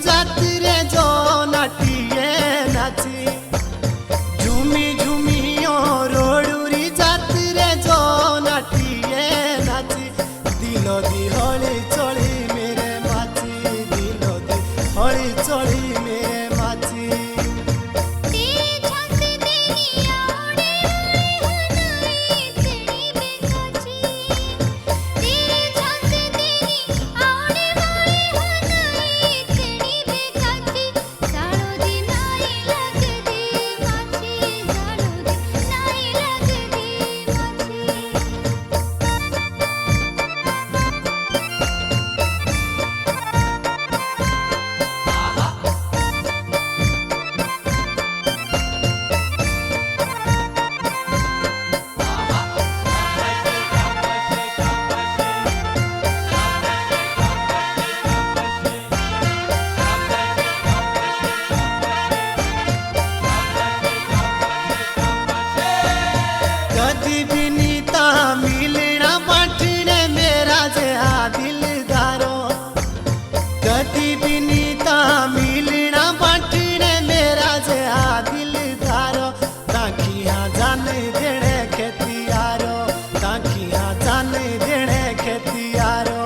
जात्रे जो नाटिए नाची झुमी झुमियो रोडुरी जात्रे जो नाटिए नाची दिलो दी हली चली मेरे माची दिलो दी हली चली मेरे माची कदी भी नीता मिलना बांटने मेरा जहा दिलदारो कदी भी नीता मिलना बांटने मेरा जहा दिलदारो ताकिया जाने देने खेतियारो ताकिया जाने देने खेतियारो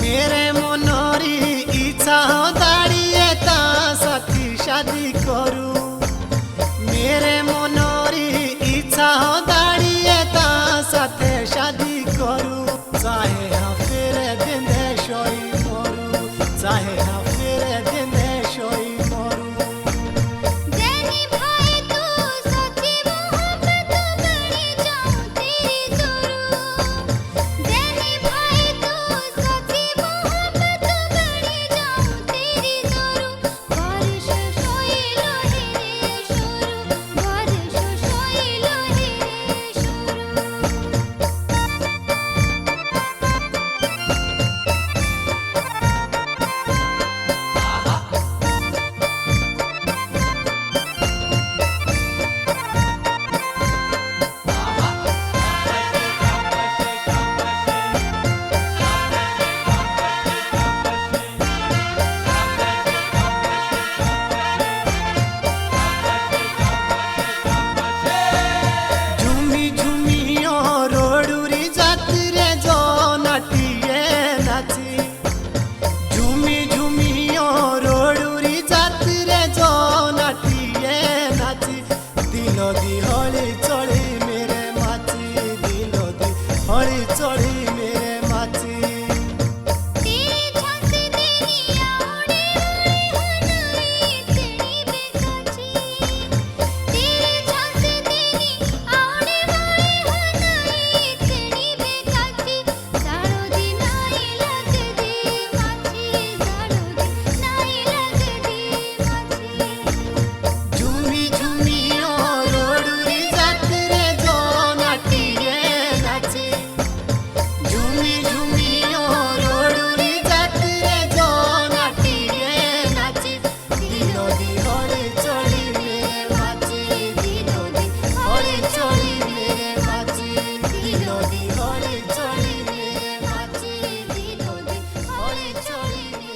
मेरे मनरी इच्छा दाड़िए ता साथी शादी करू मेरे मनरी इच्छा दाड़िए ता साथे शादी करू चाहे हाँ फिर दिन सोई मरू चाहे हाँ फिर दिन सोई मरू दिलो दी हली चली मेरे माची दिलो दी हली चली मेरे माची चली